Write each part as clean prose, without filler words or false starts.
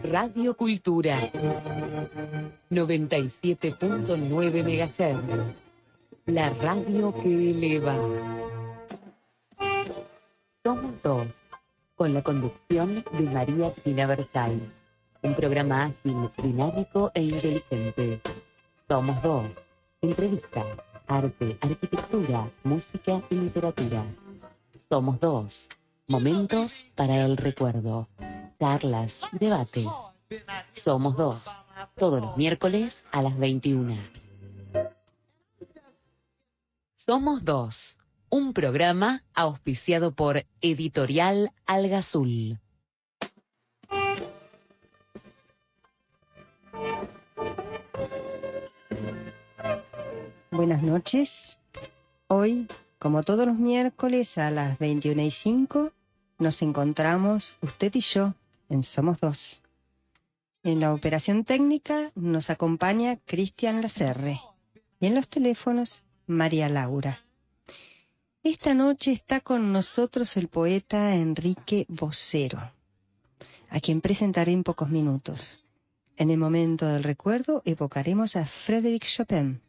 Radio Cultura 97.9 MHz. La radio que eleva. Somos dos, con la conducción de María Cristina Versailles. Un programa ágil, dinámico e inteligente. Somos dos. Entrevistas, arte, arquitectura, música y literatura. Somos dos. Momentos para el recuerdo. Charlas, debates. Somos dos. Todos los miércoles a las 21. Somos dos. Un programa auspiciado por Editorial Alga Azul. Buenas noches. Hoy, como todos los miércoles a las 21:05, nos encontramos usted y yo en Somos Dos. En la operación técnica nos acompaña Cristian Lacerre y en los teléfonos María Laura. Esta noche está con nosotros el poeta Enrique Vocero, a quien presentaré en pocos minutos. En el momento del recuerdo evocaremos a Frédéric Chopin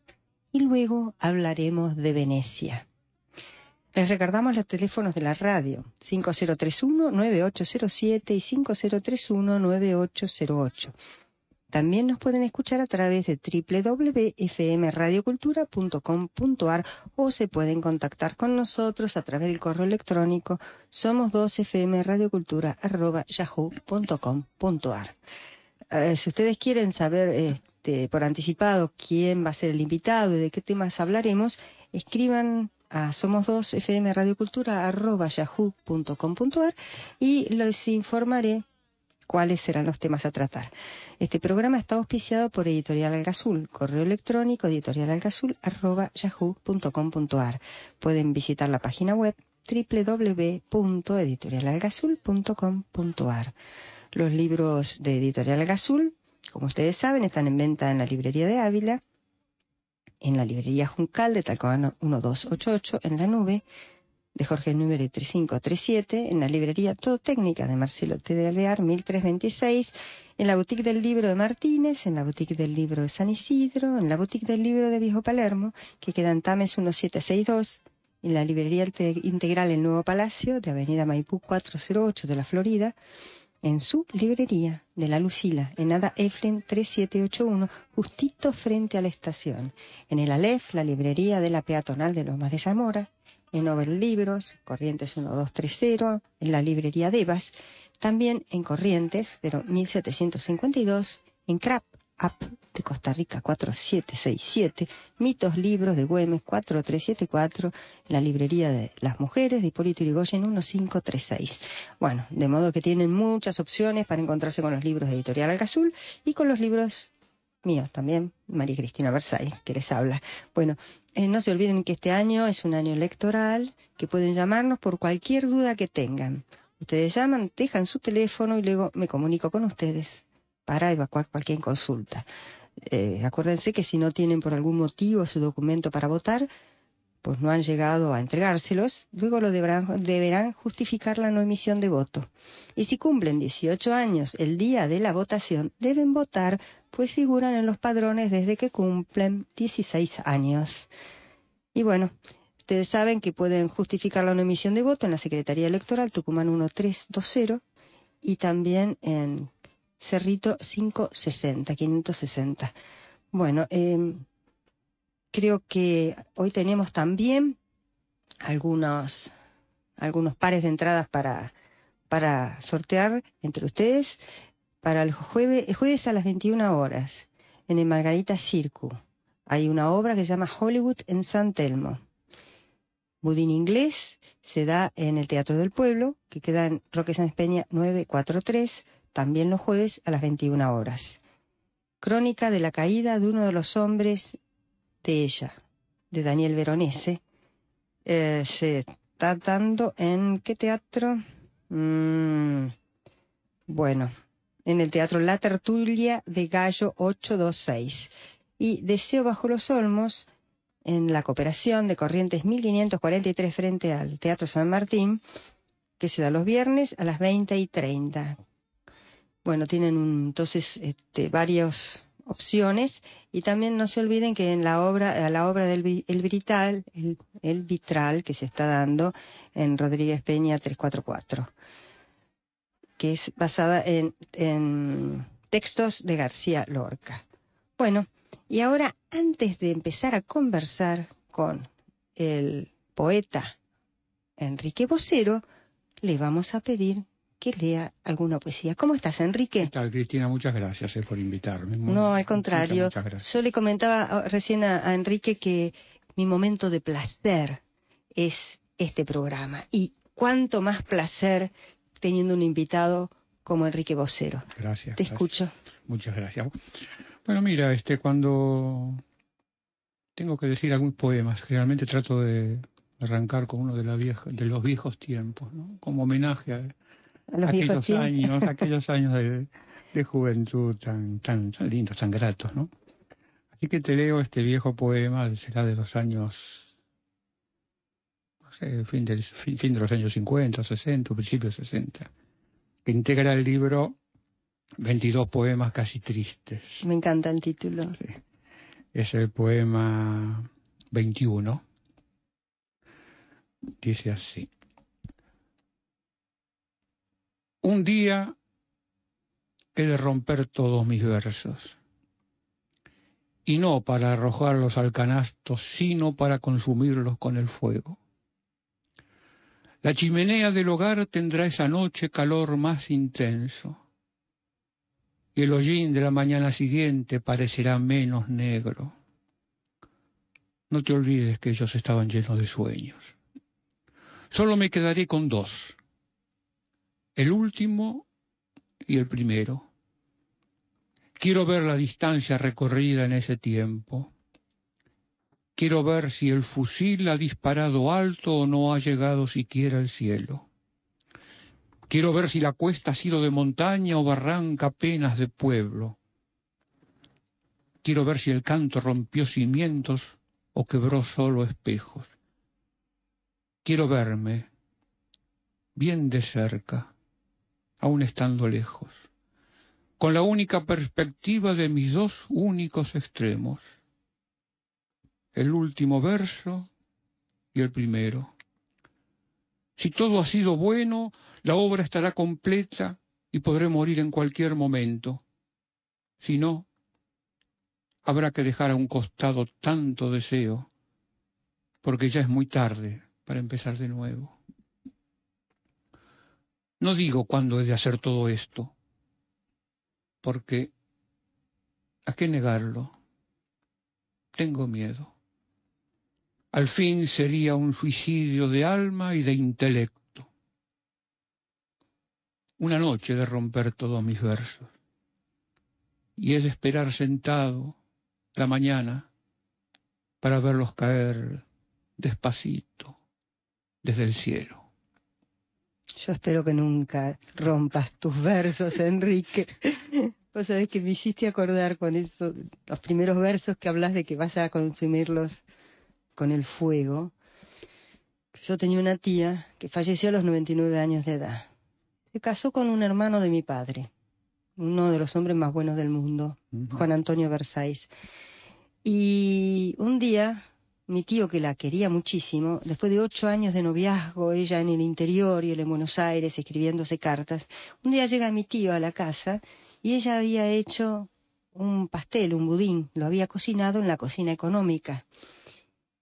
y luego hablaremos de Venecia. Les recordamos los teléfonos de la radio, 5031-9807 y 5031-9808. También nos pueden escuchar a través de www.fmradiocultura.com.ar o se pueden contactar con nosotros a través del correo electrónico somos2fmradiocultura@yahoo.com.ar. Si ustedes quieren saber por anticipado quién va a ser el invitado y de qué temas hablaremos, escriban a somos2fmradiocultura@yahoo.com.ar y les informaré cuáles serán los temas a tratar. Este programa está auspiciado por Editorial Alga Azul, correo electrónico editorialalgaazul@yahoo.com.ar. Pueden visitar la página web www.editorialalgaazul.com.ar. Los libros de Editorial Alga Azul, como ustedes saben, están en venta en la librería de Ávila, en la librería Juncal de Talcahuano 1288, en la Nube de Jorge Número 3537, en la librería Todo Técnica de Marcelo T. de Alvear 1326, en la boutique del libro de Martínez, en la boutique del libro de San Isidro, en la boutique del libro de Viejo Palermo, que queda en Tames 1762, en la librería integral El Nuevo Palacio de Avenida Maipú 408 de la Florida, en su librería de La Lucila, en Ada Eflen 3781, justito frente a la estación, en el Aleph, la librería de la peatonal de Lomas de Zamora, en Over Libros, Corrientes 1230, en la librería Devas, también en Corrientes, pero 1752, en Crap Up de Costa Rica 4767, Mitos Libros de Güemes 4374, en la librería de Las Mujeres de Hipólito Yrigoyen 1536. Bueno, de modo que tienen muchas opciones para encontrarse con los libros de Editorial Alga Azul y con los libros míos también, María Cristina Versailles, que les habla. Bueno, no se olviden que este año es un año electoral, que pueden llamarnos por cualquier duda que tengan. Ustedes llaman, dejan su teléfono y luego me comunico con ustedes para evacuar cualquier consulta. Acuérdense que si no tienen por algún motivo su documento para votar, pues no han llegado a entregárselos, luego lo deberán justificar la no emisión de voto. Y si cumplen 18 años el día de la votación, deben votar, pues figuran en los padrones desde que cumplen 16 años. Y bueno, ustedes saben que pueden justificar la no emisión de voto en la Secretaría Electoral Tucumán 1320 y también en Cerrito 560. Bueno, creo que hoy tenemos también algunos pares de entradas para sortear entre ustedes para el jueves a las 21 horas en el Margarita Circu. Hay una obra que se llama Hollywood en San Telmo. Budín inglés se da en el Teatro del Pueblo, que queda en Roque Sáenz Peña 943, también los jueves a las 21 horas. Crónica de la caída de uno de los hombres de ella, de Daniel Veronese. Se está dando en ¿qué teatro? Bueno, en el Teatro La Tertulia de Gallo 826. Y Deseo bajo los Olmos, en la Cooperación de Corrientes 1543 frente al Teatro San Martín, que se da los viernes a las 20:30. Bueno, tienen entonces varias opciones, y también no se olviden que en la obra del el vitral que se está dando en Rodríguez Peña 344, que es basada en textos de García Lorca. Bueno, y ahora, antes de empezar a conversar con el poeta Enrique Vocero, le vamos a pedir que lea alguna poesía. ¿Cómo estás, Enrique? ¿Qué tal, Cristina? Muchas gracias por invitarme. No, al contrario. Muchas gracias. Yo le comentaba recién a Enrique que mi momento de placer es este programa. Y cuánto más placer teniendo un invitado como Enrique Vocero. Gracias. Te escucho. Muchas gracias. Bueno, mira, cuando tengo que decir algún poema, generalmente trato de arrancar con uno de los viejos tiempos, ¿no? Como homenaje a aquellos años de juventud tan lindos, tan gratos, ¿no? Así que te leo este viejo poema, será de los años, no sé, fin de los años 50, 60, principios 60, que integra el libro 22 poemas casi tristes. Me encanta el título. Sí. Es el poema 21. Dice así. Un día he de romper todos mis versos, y no para arrojarlos al canasto, sino para consumirlos con el fuego. La chimenea del hogar tendrá esa noche calor más intenso, y el hollín de la mañana siguiente parecerá menos negro. No te olvides que ellos estaban llenos de sueños. Solo me quedaré con dos, el último y el primero. Quiero ver la distancia recorrida en ese tiempo. Quiero ver si el fusil ha disparado alto o no ha llegado siquiera al cielo. Quiero ver si la cuesta ha sido de montaña o barranca apenas de pueblo. Quiero ver si el canto rompió cimientos o quebró solo espejos. Quiero verme bien de cerca, aún estando lejos, con la única perspectiva de mis dos únicos extremos, el último verso y el primero. Si todo ha sido bueno, la obra estará completa y podré morir en cualquier momento. Si no, habrá que dejar a un costado tanto deseo, porque ya es muy tarde para empezar de nuevo. No digo cuándo he de hacer todo esto, porque ¿a qué negarlo? Tengo miedo. Al fin sería un suicidio de alma y de intelecto. Una noche de romper todos mis versos. Y he de esperar sentado la mañana para verlos caer despacito desde el cielo. Yo espero que nunca rompas tus versos, Enrique. Vos sabés que me hiciste acordar con eso, los primeros versos que hablas de que vas a consumirlos con el fuego. Yo tenía una tía que falleció a los 99 años de edad. Se casó con un hermano de mi padre, uno de los hombres más buenos del mundo, Juan Antonio Versáis. Y un día, mi tío, que la quería muchísimo, después de 8 años de noviazgo, ella en el interior y él en Buenos Aires escribiéndose cartas, un día llega mi tío a la casa y ella había hecho un pastel, un budín, lo había cocinado en la cocina económica.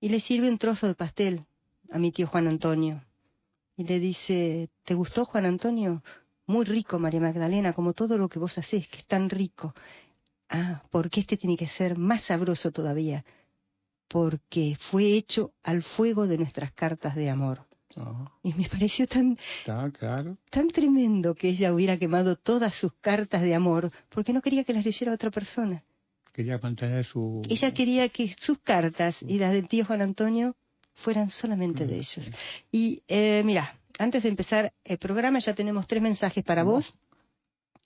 Y le sirve un trozo de pastel a mi tío Juan Antonio. Y le dice, ¿te gustó, Juan Antonio? Muy rico, María Magdalena, como todo lo que vos hacés, que es tan rico. Ah, porque este tiene que ser más sabroso todavía, porque fue hecho al fuego de nuestras cartas de amor. Oh. Y me pareció tan tremendo que ella hubiera quemado todas sus cartas de amor, porque no quería que las leyera otra persona. Quería mantener su... Ella quería que sus cartas y las del tío Juan Antonio fueran solamente de ellos. Y mira, antes de empezar el programa ya tenemos 3 mensajes para vos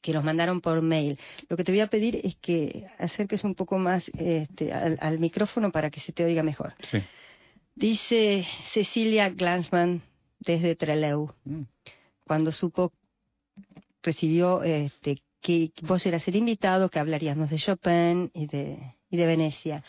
que nos mandaron por mail. Lo que te voy a pedir es que acerques un poco más al micrófono para que se te oiga mejor. Sí. Dice Cecilia Glansman desde Trelew, cuando recibió que vos eras el invitado, que hablaríamos de Chopin y de Venecia.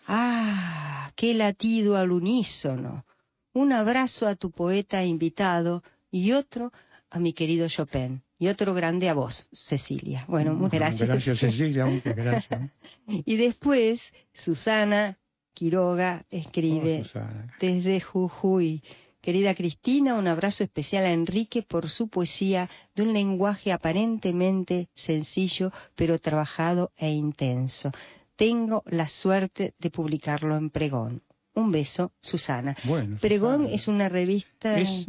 ¡Ah! ¡Qué latido al unísono! Un abrazo a tu poeta invitado y otro a mi querido Chopin. Y otro grande a vos, Cecilia. Bueno, muchas gracias. Gracias, Cecilia, muchas gracias. Y después, Susana Quiroga escribe Susana. Desde Jujuy. Querida Cristina, un abrazo especial a Enrique por su poesía de un lenguaje aparentemente sencillo, pero trabajado e intenso. Tengo la suerte de publicarlo en Pregón. Un beso, Susana. Bueno, Pregón Susana. es una revista... Es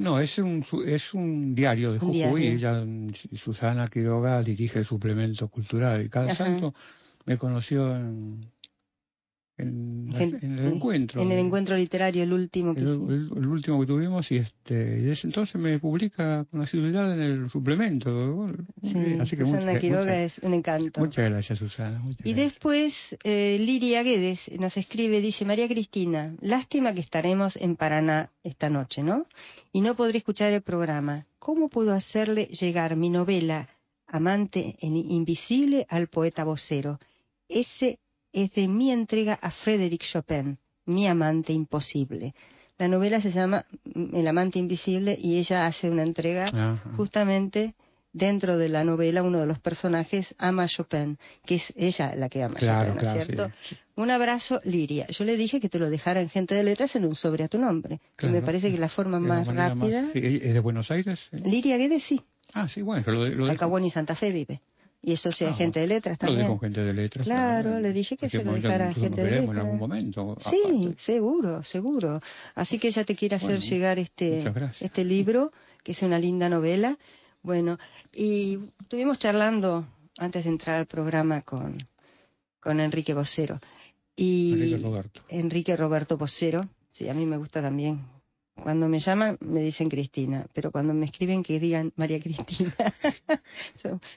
un diario de Jujuy. Ella, Susana Quiroga, dirige el suplemento cultural y cada tanto me conoció en el encuentro. En el encuentro literario, el último que... el último que tuvimos, y desde entonces me publica con asiduidad en el suplemento. Sí, así que Susana Quiroga es un encanto. Muchas gracias, Susana. Y después, Liria Guedes nos escribe, dice: María Cristina, lástima que estaremos en Paraná esta noche, ¿no? Y no podré escuchar el programa. ¿Cómo puedo hacerle llegar mi novela Amante Invisible al poeta vocero? Ese es de mi entrega a Frédéric Chopin, mi amante imposible. La novela se llama El amante invisible y ella hace una entrega justamente dentro de la novela. Uno de los personajes ama a Chopin, que es ella la que ama a Chopin, ¿no es cierto? Sí. Un abrazo, Liria. Yo le dije que te lo dejara en Gente de Letras en un sobre a tu nombre, claro, que me parece que la forma más rápida... ¿Es de Buenos Aires? Liria Guedes, sí. Ah, sí, bueno. Lo Alcahuón y Santa Fe vive. Y eso sea Gente de Letras también. Lo dejo Gente de Letras. Claro, le dije que se lo dejara a Gente de Letras. En algún momento. Sí, aparte. Seguro. Así que ella te quiere hacer llegar este libro, que es una linda novela. Bueno, y estuvimos charlando antes de entrar al programa con Enrique Vocero. Enrique Roberto Vocero. Sí, a mí me gusta también. Cuando me llaman me dicen Cristina, pero cuando me escriben que digan María Cristina.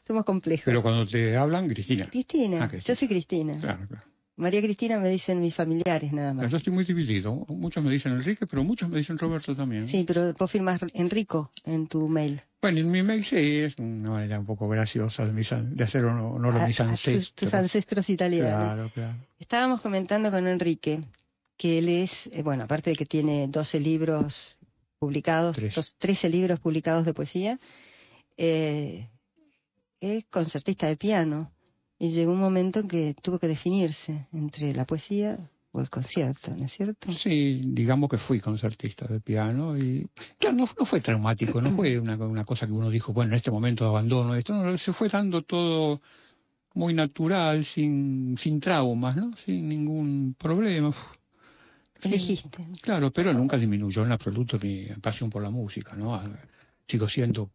Somos complejos. Pero cuando te hablan, Cristina. Cristina. Yo soy Cristina. Claro. María Cristina me dicen mis familiares nada más. Yo estoy muy dividido. Muchos me dicen Enrique, pero muchos me dicen Roberto también. Sí, pero vos firmas Enrico en tu mail. Bueno, en mi mail sí, es una manera un poco graciosa de hacer honor a mis ancestros. Tus ancestros italianos. Claro. Estábamos comentando con Enrique que él es, bueno, aparte de que tiene 12 libros publicados, 13 libros publicados de poesía, es concertista de piano. Y llegó un momento en que tuvo que definirse entre la poesía o el concierto, ¿no es cierto? Sí, digamos que fui concertista de piano y claro, no fue traumático, no fue una cosa que uno dijo, bueno, en este momento abandono esto, no, se fue dando todo muy natural, sin traumas, ¿no? Sin ningún problema. Elegiste. Claro, pero nunca disminuyó en absoluto mi pasión por la música, ¿no? Sigo siendo,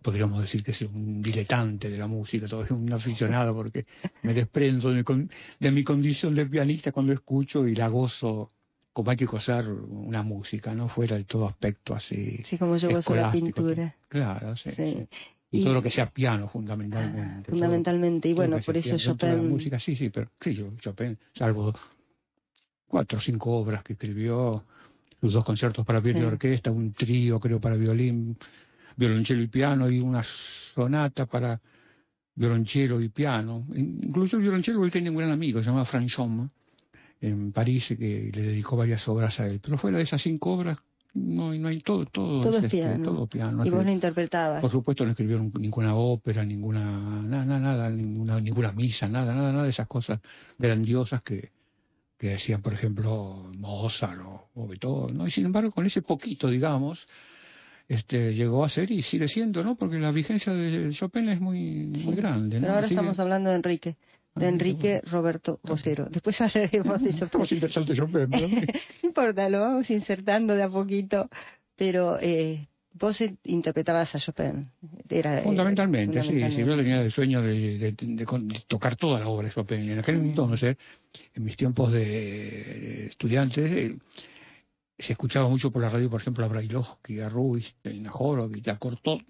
podríamos decir que soy un diletante de la música, todavía un aficionado, porque me desprendo de mi condición de pianista cuando escucho y la gozo como hay que gozar una música, ¿no? Fuera de todo aspecto así. Sí, como yo gozo la pintura. Claro, sí. Y todo lo que sea piano, fundamentalmente. Fundamentalmente, y bueno, por eso Chopin... La música, sí, pero Chopin, salvo 4 o 5 obras que escribió, sus 2 conciertos para violín y orquesta, un trío, creo, para violín, violonchelo y piano, y una sonata para violonchelo y piano. Incluso el violonchelo él tenía un gran amigo, se llama Franchon, en París, que le dedicó varias obras a él. Pero fuera de esas 5 obras, no hay todo es piano. Todo piano. Y vos lo interpretabas. Por supuesto no escribió ninguna ópera, ninguna misa, nada de esas cosas grandiosas que decían, por ejemplo, Mozart o Beethoven, ¿no? Y sin embargo, con ese poquito, digamos, llegó a ser y sigue siendo, ¿no? Porque la vigencia de Chopin es muy grande, ¿no? Pero ahora estamos hablando de Enrique. Enrique Roberto Vocero. Después hablaremos de Chopin. Estamos insertando Chopin, ¿no? No importa, lo vamos insertando de a poquito, pero vos interpretabas a Chopin. Fundamentalmente, sí. Yo tenía el sueño de tocar toda la obra de Chopin. En aquel entonces, en mis tiempos de estudiantes, se escuchaba mucho por la radio, por ejemplo, a Brailovsky, a Ruiz, a Najorovic, a Cortot,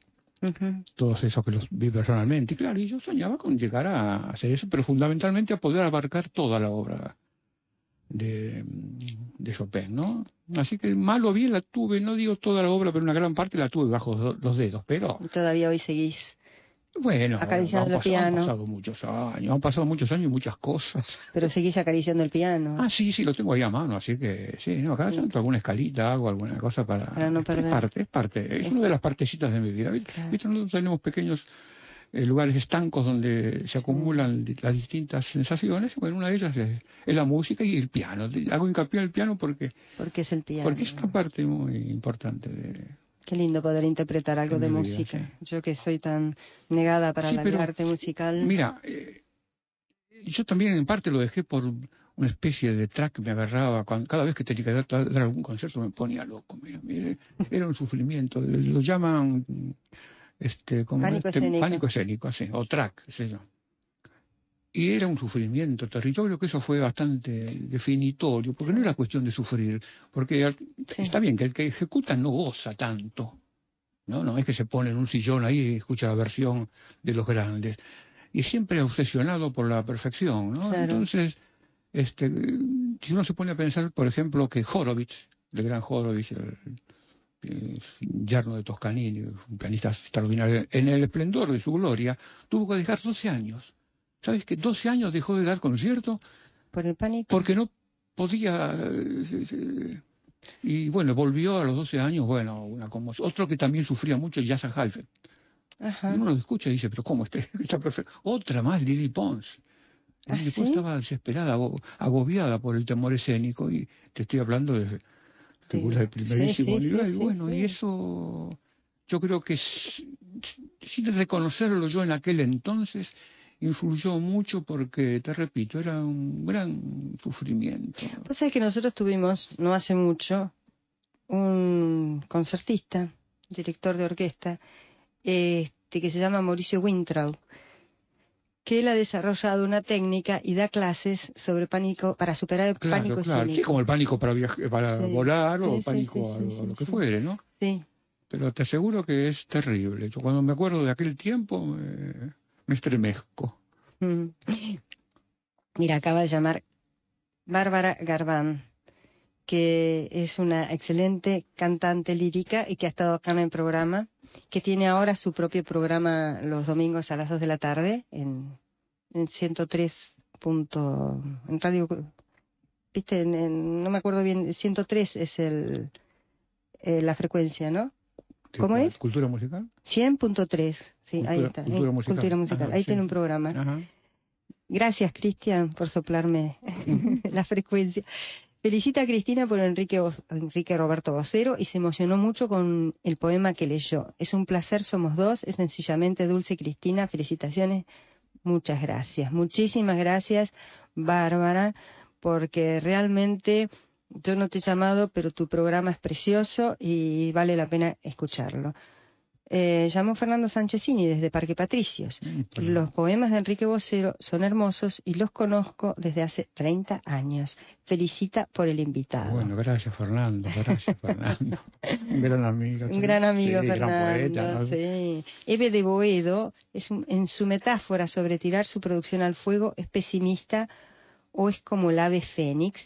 todos esos que los vi personalmente. Y claro, y yo soñaba con llegar a hacer eso, pero fundamentalmente a poder abarcar toda la obra de Chopin, ¿no? Así que mal o bien la tuve, no digo toda la obra, pero una gran parte la tuve bajo los dedos, pero... Todavía hoy seguís Bueno, acariciando el piano. Han pasado muchos años y muchas cosas. Pero seguís acariciando el piano. Ah, sí, lo tengo ahí a mano, así que sí, no, cada tanto alguna escalita hago, alguna cosa para no perder. Es parte, es una de las partecitas de mi vida. Claro. ¿Viste? Nosotros tenemos pequeños lugares estancos donde se acumulan las distintas sensaciones. Bueno, una de ellas es la música y el piano. Hago hincapié en el piano porque es el piano. Porque es una parte muy importante de... Qué lindo poder interpretar algo de música. Vida, sí. Yo que soy tan negada para el arte musical. Mira, yo también en parte lo dejé por una especie de track que me agarraba. Cada vez que tenía que dar algún concierto me ponía loco. Mira, era un sufrimiento. Lo llaman pánico escénico, así, o track, sé yo. Y era un sufrimiento terrible. Yo creo que eso fue bastante definitorio, porque no era cuestión de sufrir, porque está bien que el que ejecuta no goza tanto, no es que se pone en un sillón ahí y escucha la versión de los grandes, y siempre obsesionado por la perfección, ¿no? Claro. Entonces, si uno se pone a pensar, por ejemplo, que Horowitz, el gran Horowitz, el yerno de Toscanini, un pianista extraordinario, en el esplendor de su gloria, tuvo que dejar 12 años. ¿Sabes que 12 años dejó de dar concierto? ¿Por el pánico? Porque no podía... y bueno, volvió a los 12 años, bueno, una conmoción. Otro que también sufría mucho, Jassa Halford. Ajá. Y uno lo escucha y dice, pero ¿cómo está perfecto? Otra más, Lily Pons. Lily Pons estaba desesperada, agobiada por el temor escénico, y te estoy hablando de figuras de primerísimo nivel. Y eso, yo creo que sin reconocerlo yo en aquel entonces, influyó mucho porque, te repito, era un gran sufrimiento. Vos sabés que nosotros tuvimos, no hace mucho, un concertista, director de orquesta, que se llama Mauricio Wintrow, que él ha desarrollado una técnica y da clases sobre pánico, para superar el pánico escénico. Sí, como el pánico para volar o pánico a lo que fuere, ¿no? Sí. Pero te aseguro que es terrible. Yo cuando me acuerdo de aquel tiempo me estremezco. Mira, acaba de llamar Bárbara Garbán, que es una excelente cantante lírica y que ha estado acá en el programa, que tiene ahora su propio programa los domingos a las 2 de la tarde en 103. En radio, viste, no me acuerdo bien, 103 es la frecuencia, ¿no? ¿Cómo es? ¿Cultura musical? 100.3, sí, ahí está. Cultura musical. Ajá, ahí tiene un programa. Ajá. Gracias, Cristian, por soplarme la frecuencia. Felicita a Cristina por Enrique Roberto Vocero y se emocionó mucho con el poema que leyó. Es un placer, somos dos, es sencillamente dulce, Cristina. Felicitaciones, muchas gracias. Muchísimas gracias, Bárbara, porque realmente... Yo no te he llamado, pero tu programa es precioso y vale la pena escucharlo. Llamó Fernando Sanchezini desde Parque Patricios. Los poemas de Enrique Vocero son hermosos y los conozco desde hace 30 años. Felicita por el invitado. Bueno, gracias Fernando. Un gran amigo. Un gran amigo, sí, Fernando. Gran poeta, ¿no? Sí. Eve de Boedo, en su metáfora sobre tirar su producción al fuego, ¿es pesimista o es como el ave fénix?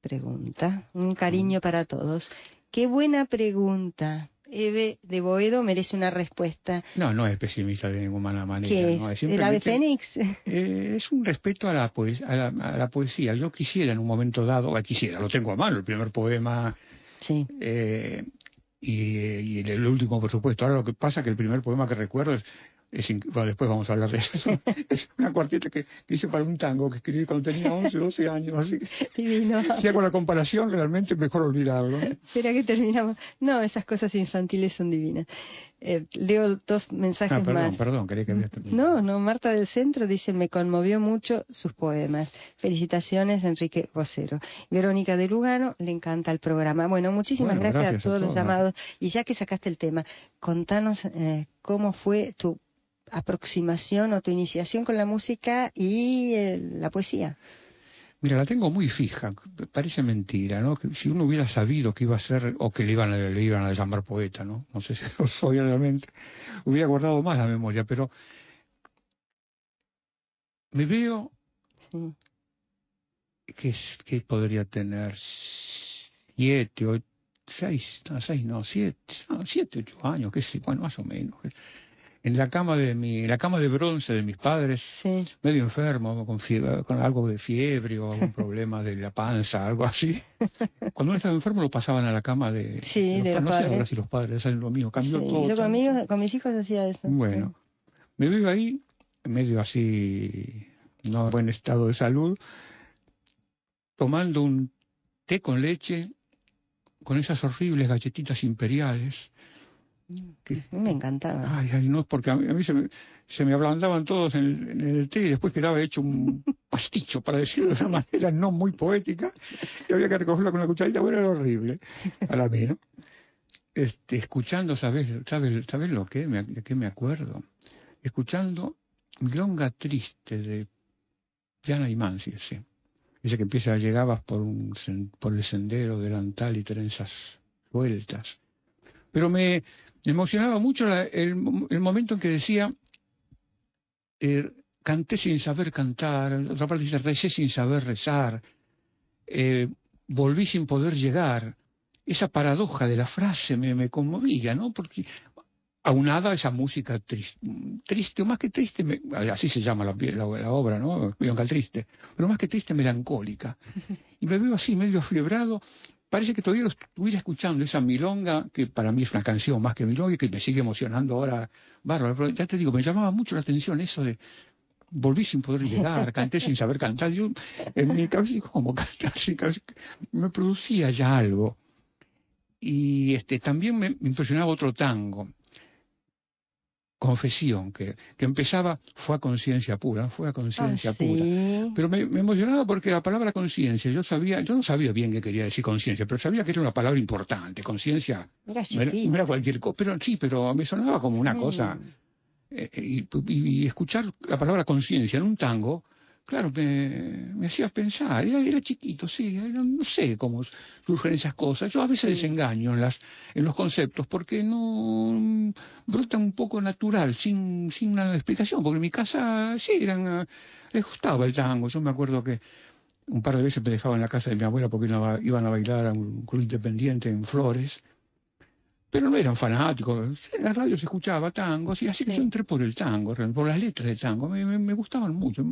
Pregunta. Un cariño para todos. Qué buena pregunta. Eve de Boedo merece una respuesta. No es pesimista de ninguna manera. ¿Qué no, es? ¿El ave fénix? Es un respeto a la poesía. Yo quisiera en un momento dado, lo tengo a mano, el primer poema. Sí. Y el último, por supuesto. Ahora lo que pasa es que el primer poema que recuerdo después vamos a hablar de eso. Es una cuarteta que hice para un tango que escribí cuando tenía 11, 12 años. Así que, si hago la comparación, realmente mejor olvidarlo. Espera que terminamos. No, esas cosas infantiles son divinas. Leo 2 mensajes más. Perdón, quería que habías terminado. No, Marta del Centro dice, me conmovió mucho sus poemas. Felicitaciones, Enrique Vocero. Verónica de Lugano, le encanta el programa. Bueno, muchísimas gracias a todos los llamados. Y ya que sacaste el tema, contanos cómo fue tu aproximación o tu iniciación con la música y la poesía. Mira, la tengo muy fija, parece mentira, ¿no? Que si uno hubiera sabido que iba a ser, o que le iban a llamar poeta, ¿no? No sé si lo soy realmente, hubiera guardado más la memoria, pero me veo que podría tener 7, 8 6, 8 años, bueno, más o menos. en la cama de bronce de mis padres, Sí. medio enfermo, con algo de fiebre o algún problema de la panza, algo así. Cuando uno estaba enfermo lo pasaban a la cama Sí, de los no sé ahora padres. si los padres hacen lo mismo, cambió Sí, todo yo tanto. con mis hijos hacía eso. Bueno, me veo ahí, medio así, no en buen estado de salud, tomando un té con leche, con esas horribles galletitas imperiales. Que, Me encantaba. ay, no, porque a mí se me ablandaban todos en el té y después quedaba hecho un pasticho, para decirlo de una manera no muy poética, y había que recogerlo con la cucharita. Bueno, era horrible para mí, ¿no? Escuchando, ¿sabes lo que? ¿De qué me acuerdo? Escuchando Milonga Triste de Piana y Mansi, ese. Ese que empieza, llegabas por el sendero delantal y trenzas sueltas. Pero me emocionaba mucho el momento en que decía, canté sin saber cantar, otra parte dice, recé sin saber rezar, volví sin poder llegar. Esa paradoja de la frase me conmovía, ¿no? Porque aunada a esa música triste, o más que triste, así se llama la obra, ¿no? Milonga Triste, pero más que triste, melancólica. Y me veo así, medio afiebrado. Parece que todavía lo estuviera escuchando, esa milonga, que para mí es una canción más que milonga y que me sigue emocionando ahora, bárbaro. Pero ya te digo, me llamaba mucho la atención eso de volví sin poder llegar, canté sin saber cantar. Yo, en mi cabeza, digo, ¿cómo cantar sin cantar? Me producía ya algo. Y también me impresionaba otro tango, Confesión, que empezaba, fue a conciencia pura, fue a conciencia pura. Sí. Pero me emocionaba porque la palabra conciencia, yo no sabía bien qué quería decir conciencia, pero sabía que era una palabra importante. Conciencia no era cualquier cosa, pero sí, pero me sonaba como una cosa. Y escuchar la palabra conciencia en un tango, claro, me hacía pensar. Era chiquito, sí, no sé cómo surgen esas cosas. Yo a veces desengaño en los conceptos porque no brota un poco natural, sin una explicación, porque en mi casa sí, les gustaba el tango. Yo me acuerdo que un par de veces me dejaba en la casa de mi abuela porque iban a bailar a un club independiente en Flores, pero no eran fanáticos. En la radio se escuchaba tangos y así que yo entré por el tango, por las letras del tango. Me gustaban mucho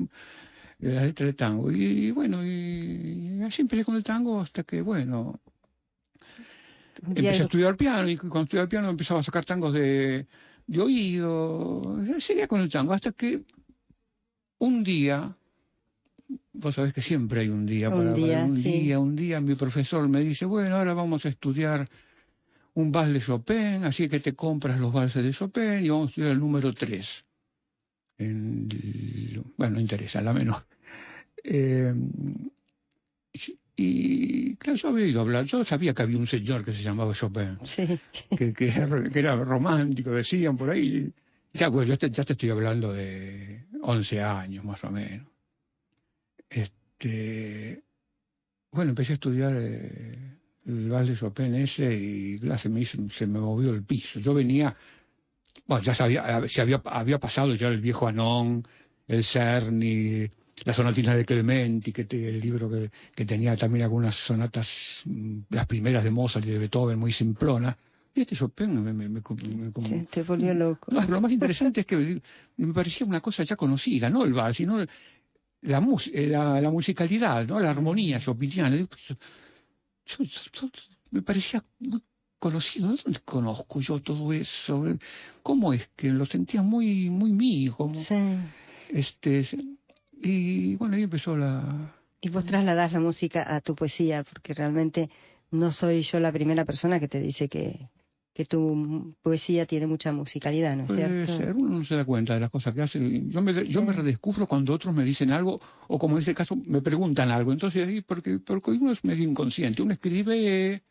las letras del tango. Y bueno, y así empecé con el tango hasta que, bueno, empecé a estudiar piano y cuando estudiaba piano empezaba a sacar tangos de oído. Seguía con el tango hasta que un día, vos sabés que siempre hay un día, un día mi profesor me dice, bueno, ahora vamos a estudiar un vals de Chopin, así que te compras los valses de Chopin y vamos a estudiar el número 3. Bueno, no interesa, la menor. Y claro, yo había oído hablar, yo sabía que había un señor que se llamaba Chopin, que era romántico, decían por ahí. Ya, pues, ya te estoy hablando de 11 años más o menos. Bueno, empecé a estudiar el vals de Chopin ese y claro, se me movió el piso. Yo venía, bueno, ya había pasado ya el viejo Anón, el Cerny, la sonatina de Clementi, el libro que tenía también algunas sonatas, las primeras de Mozart y de Beethoven, muy simplonas. Y Chopin te volvió loco. No, pero lo más interesante es que me parecía una cosa ya conocida, no el vals, sino la musicalidad, ¿no? La armonía chopiniana. Me parecía muy conocido. ¿Dónde conozco yo todo eso? ¿Cómo es que lo sentía muy muy mío? Y bueno, ahí empezó la... Y vos trasladás la música a tu poesía, porque realmente no soy yo la primera persona que te dice que tu poesía tiene mucha musicalidad, ¿no es cierto? Uno no se da cuenta de las cosas que hace. Yo me redescubro cuando otros me dicen algo, o como en este caso, me preguntan algo. Entonces, ahí porque uno es medio inconsciente. Uno escribe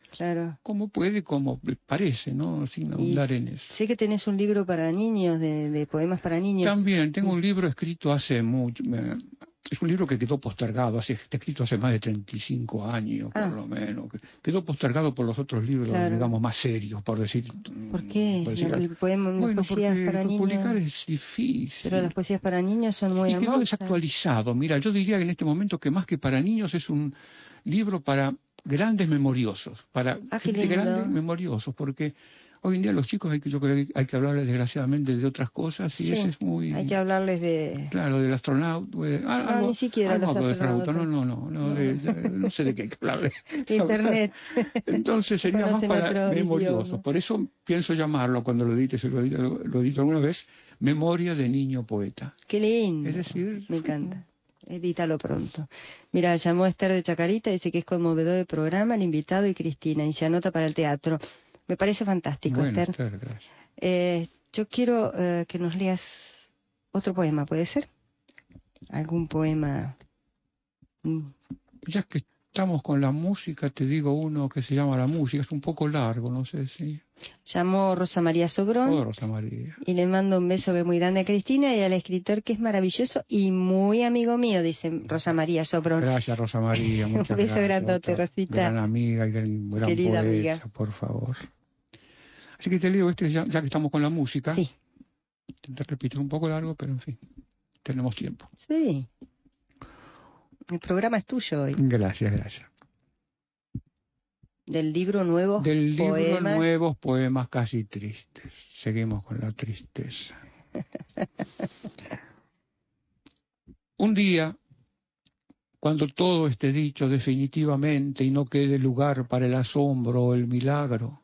como puede, como parece, ¿no? Sin ahondar en eso. Sé que tenés un libro para niños, de poemas para niños. También, tengo un libro escrito hace mucho... Es un libro que quedó postergado, está escrito hace más de 35 años, por lo menos. Quedó postergado por los otros libros, digamos, más serios, por decir. ¿Por qué? El poema, las poesías para niños. Publicar es difícil. Pero las poesías para niños son muy hermosas. Y quedó desactualizado. Mira, yo diría que en este momento que más que para niños es un libro para grandes memoriosos, para gente grandes memoriosos, porque Hoy en día los chicos yo creo que hay que hablarles desgraciadamente de otras cosas y Sí, eso es muy... hay que hablarles de... Claro, del astronauta, No, ni siquiera algo los de astronauta, astronautas. no sé de qué hay que hablarles. Internet. Entonces sería más Conocen para otro memorioso, idioma. por eso pienso llamarlo, cuando lo edite, si lo edito alguna vez, Memoria de Niño Poeta. Qué lindo. Es decir... Me encanta. Edítalo pronto. Mira, llamó Esther de Chacarita, dice que es conmovedor el programa, el invitado y Cristina, y se anota para el teatro. Me parece fantástico, Bueno, Esther. gracias. Yo quiero que nos leas otro poema, ¿puede ser? ¿Algún poema? Ya que estamos con la música, te digo uno que se llama La Música, es un poco largo, no sé si... Llamó Rosa María Sobrón. Oh, Rosa María. Y le mando un beso que es muy grande a Cristina y al escritor que es maravilloso y muy amigo mío, dice Rosa María Sobrón. Gracias, Rosa María, muchas Un beso gracias. grandote, Otra Rosita. gran amiga y gran Querida poeta, amiga. por favor. Así que te digo, ya que estamos con la música, Sí. te repito, es un poco largo, pero en fin, tenemos tiempo. Sí. El programa es tuyo hoy. Gracias. Del libro Nuevos Del libro Poemas. Nuevos Poemas Casi Tristes. Seguimos con la tristeza. Un día, cuando todo esté dicho definitivamente y no quede lugar para el asombro o el milagro,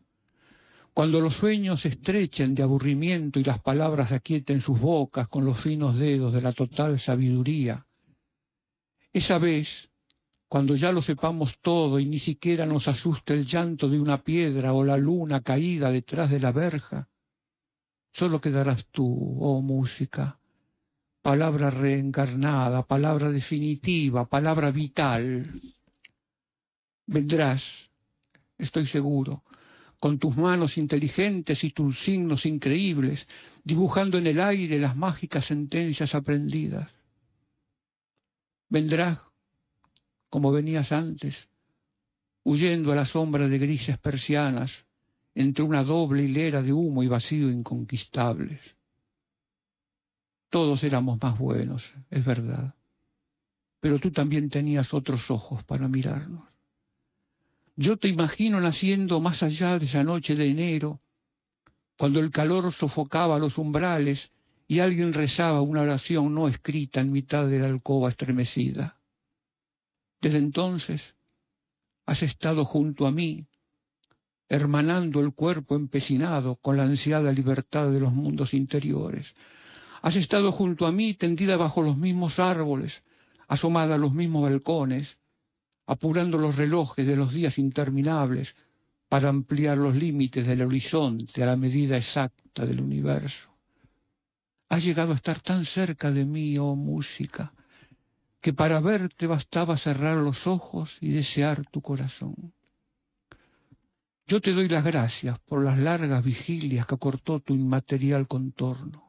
cuando los sueños se estrechen de aburrimiento y las palabras aquieten sus bocas con los finos dedos de la total sabiduría, esa vez, cuando ya lo sepamos todo y ni siquiera nos asuste el llanto de una piedra o la luna caída detrás de la verja, solo quedarás tú, oh música, palabra reencarnada, palabra definitiva, palabra vital. Vendrás, estoy seguro, con tus manos inteligentes y tus signos increíbles, dibujando en el aire las mágicas sentencias aprendidas. Vendrás como venías antes, huyendo a la sombra de grises persianas, entre una doble hilera de humo y vacío inconquistables. Todos éramos más buenos, es verdad, pero tú también tenías otros ojos para mirarnos. Yo te imagino naciendo más allá de esa noche de enero, cuando el calor sofocaba los umbrales y alguien rezaba una oración no escrita en mitad de la alcoba estremecida. Desde entonces has estado junto a mí, hermanando el cuerpo empecinado con la ansiada libertad de los mundos interiores. Has estado junto a mí, tendida bajo los mismos árboles, asomada a los mismos balcones, apurando los relojes de los días interminables para ampliar los límites del horizonte a la medida exacta del universo. Has llegado a estar tan cerca de mí, oh música, que para verte bastaba cerrar los ojos y desear tu corazón. Yo te doy las gracias por las largas vigilias que acortó tu inmaterial contorno.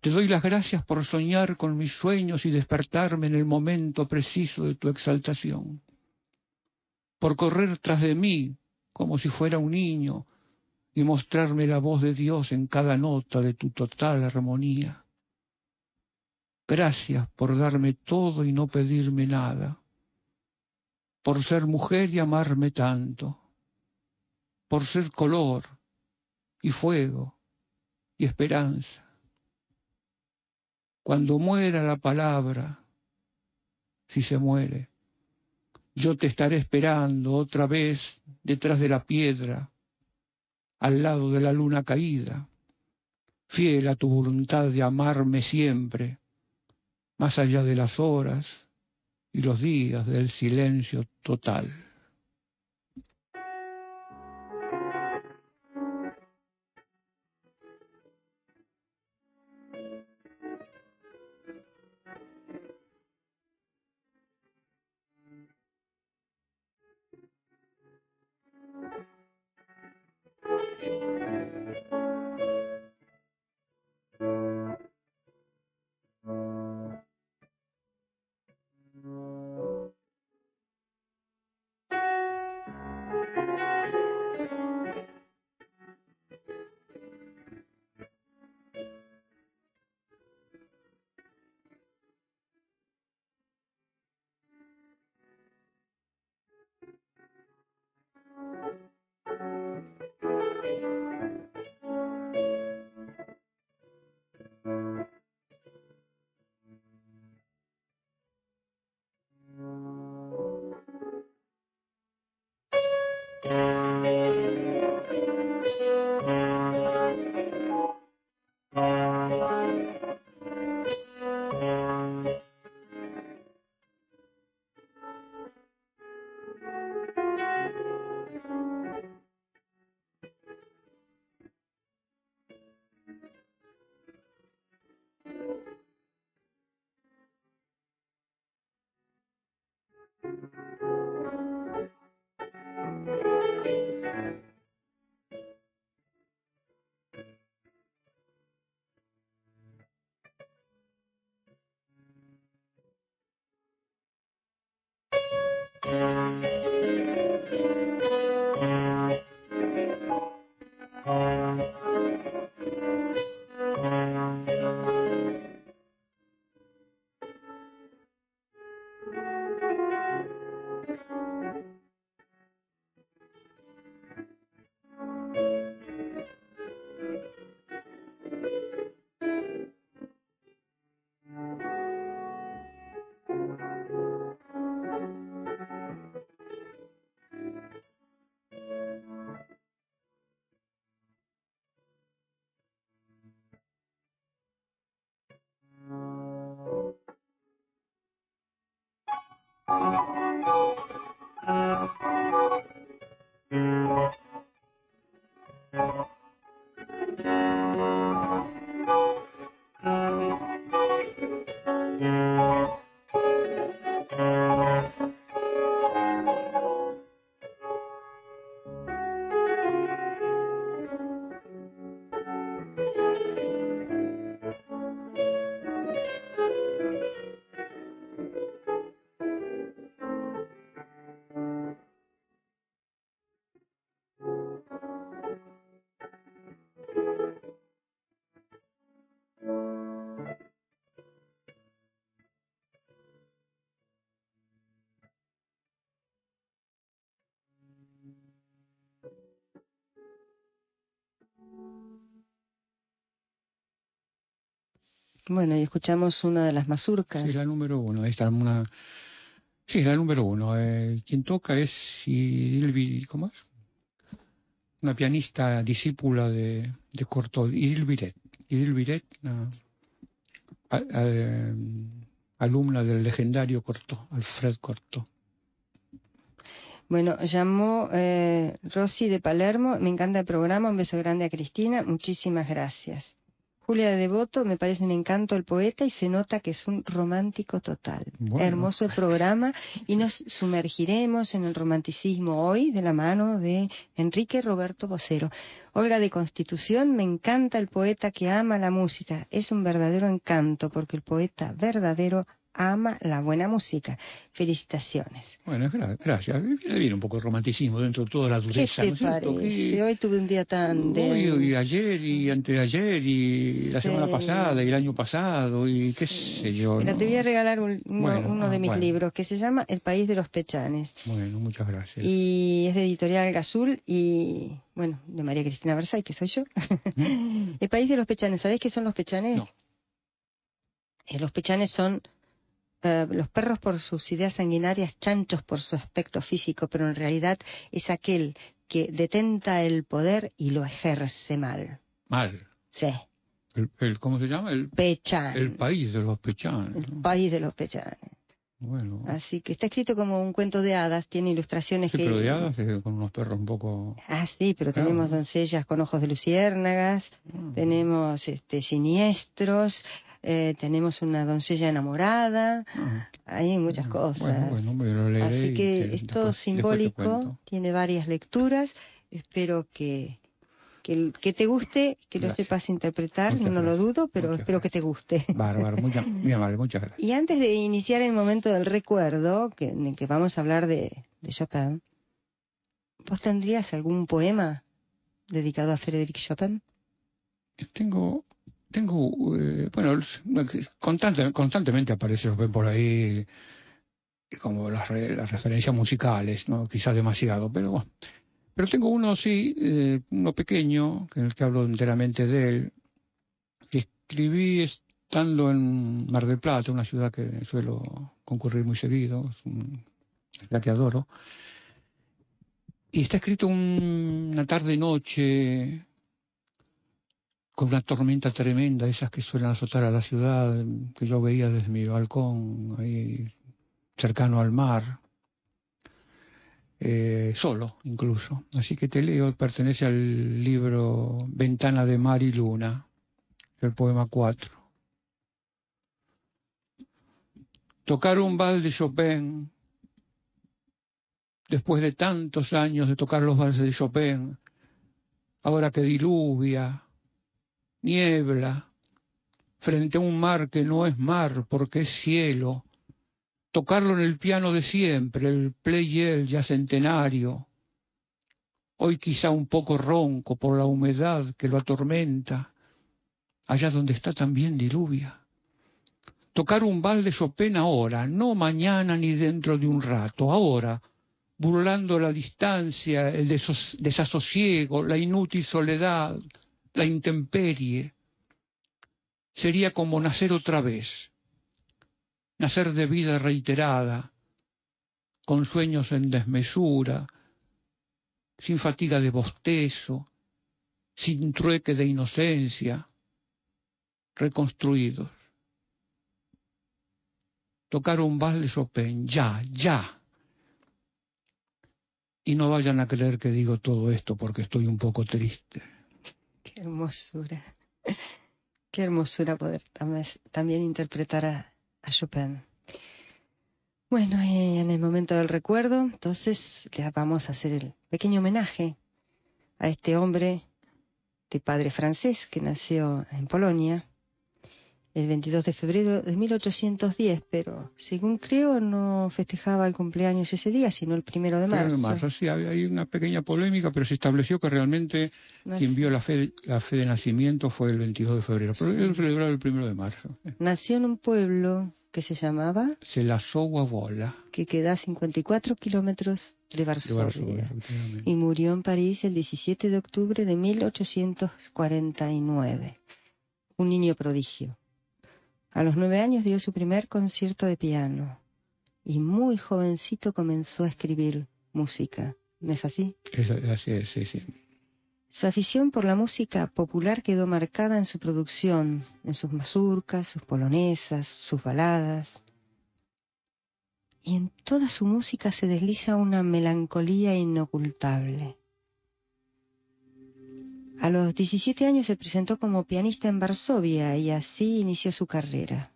Te doy las gracias por soñar con mis sueños y despertarme en el momento preciso de tu exaltación. Por correr tras de mí como si fuera un niño y mostrarme la voz de Dios en cada nota de tu total armonía. Gracias por darme todo y no pedirme nada. Por ser mujer y amarme tanto. Por ser color y fuego y esperanza. Cuando muera la palabra, si se muere, yo te estaré esperando otra vez detrás de la piedra, al lado de la luna caída, fiel a tu voluntad de amarme siempre, más allá de las horas y los días del silencio total. Bueno, y escuchamos una de las mazurcas. Sí, la número 1. Esta una... Sí, la número 1. Quien toca es ¿cómo es? Una pianista discípula de Cortot, Idil Biret. Idil Biret, alumna del legendario Cortot, Alfred Cortot. Bueno, llamó Rosy de Palermo. Me encanta el programa. Un beso grande a Cristina. Muchísimas gracias. Julia de Devoto, me parece un encanto el poeta y se nota que es un romántico total. Bueno. Hermoso el programa y nos sumergiremos en el romanticismo hoy de la mano de Enrique Roberto Vocero. Olga de Constitución, me encanta el poeta que ama la música. Es un verdadero encanto porque el poeta verdadero ama la buena música. Felicitaciones. Bueno, gracias. Viene un poco el romanticismo dentro de toda la dureza. ¿Qué ¿no te es cierto? parece? Hoy tuve un día tan de... Hoy y ayer y antes de ayer y la semana pasada y el año pasado y qué sé yo. Mira, ¿no? te voy a regalar uno de mis libros que se llama El País de los Pechanes. Bueno, muchas gracias. Y es de Editorial Gazul y, bueno, de María Cristina Versay, que soy yo. El País de los Pechanes. ¿Sabés qué son los pechanes? No. Los pechanes son los perros por sus ideas sanguinarias, chanchos por su aspecto físico, pero en realidad es aquel que detenta el poder y lo ejerce mal. Mal. Sí. ¿Cómo se llama? Pechan. El país de los pechanes. El país de los pechanes. Bueno. Así que está escrito como un cuento de hadas, tiene ilustraciones sí, pero de hadas con unos perros un poco... Ah, sí, pero claro. Tenemos doncellas con ojos de luciérnagas, tenemos siniestros, tenemos una doncella enamorada, hay muchas cosas. Bueno, me lo leeré. Así que es todo simbólico, tiene varias lecturas, espero que te guste, que lo sepas interpretar, no lo dudo, pero espero que te guste. Bárbaro, muy amable, muchas gracias. Y antes de iniciar el momento del recuerdo, en el que vamos a hablar de Chopin, ¿vos tendrías algún poema dedicado a Frédéric Chopin? Tengo bueno, constantemente aparece Chopin por ahí, como las referencias musicales, ¿no? Quizás demasiado, pero bueno. Pero tengo uno, sí, uno pequeño, en el que hablo enteramente de él, que escribí estando en Mar del Plata, una ciudad que suelo concurrir muy seguido, es la que adoro. Y está escrito una tarde-noche, con una tormenta tremenda, esas que suelen azotar a la ciudad, que yo veía desde mi balcón, ahí cercano al mar. Solo incluso, así que te leo, pertenece al libro Ventana de Mar y Luna, el poema 4. Tocar un vals de Chopin después de tantos años de tocar los valses de Chopin, ahora que diluvia, niebla, frente a un mar que no es mar porque es cielo, tocarlo en el piano de siempre, el Pleyel ya centenario, hoy quizá un poco ronco por la humedad que lo atormenta, allá donde está también diluvia. Tocar un vals de Chopin ahora, no mañana ni dentro de un rato, ahora, burlando la distancia, el desasosiego, la inútil soledad, la intemperie. Sería como nacer otra vez, nacer de vida reiterada, con sueños en desmesura, sin fatiga de bostezo, sin trueque de inocencia, reconstruidos. Tocar un vals de Chopin, ya, ya. Y no vayan a creer que digo todo esto porque estoy un poco triste. Qué hermosura. Qué hermosura poder también interpretar a Chopin. Bueno, en el momento del recuerdo, entonces le vamos a hacer el pequeño homenaje a este hombre de padre francés que nació en Polonia el 22 de febrero de 1810, pero según creo no festejaba el cumpleaños ese día, sino el 1 de marzo. Sí, hay una pequeña polémica, pero se estableció que realmente quien vio la fe de nacimiento fue el 22 de febrero, pero él celebraba el 1 de marzo. Nació en un pueblo que se llamaba Żelazowa-Wola, que queda a 54 kilómetros de Varsovia, y murió en París el 17 de octubre de 1849. Un niño prodigio. A los 9 años dio su primer concierto de piano y muy jovencito comenzó a escribir música. ¿No es así? Así es, sí, sí. Su afición por la música popular quedó marcada en su producción, en sus mazurcas, sus polonesas, sus baladas. Y en toda su música se desliza una melancolía inocultable. A los 17 años se presentó como pianista en Varsovia y así inició su carrera.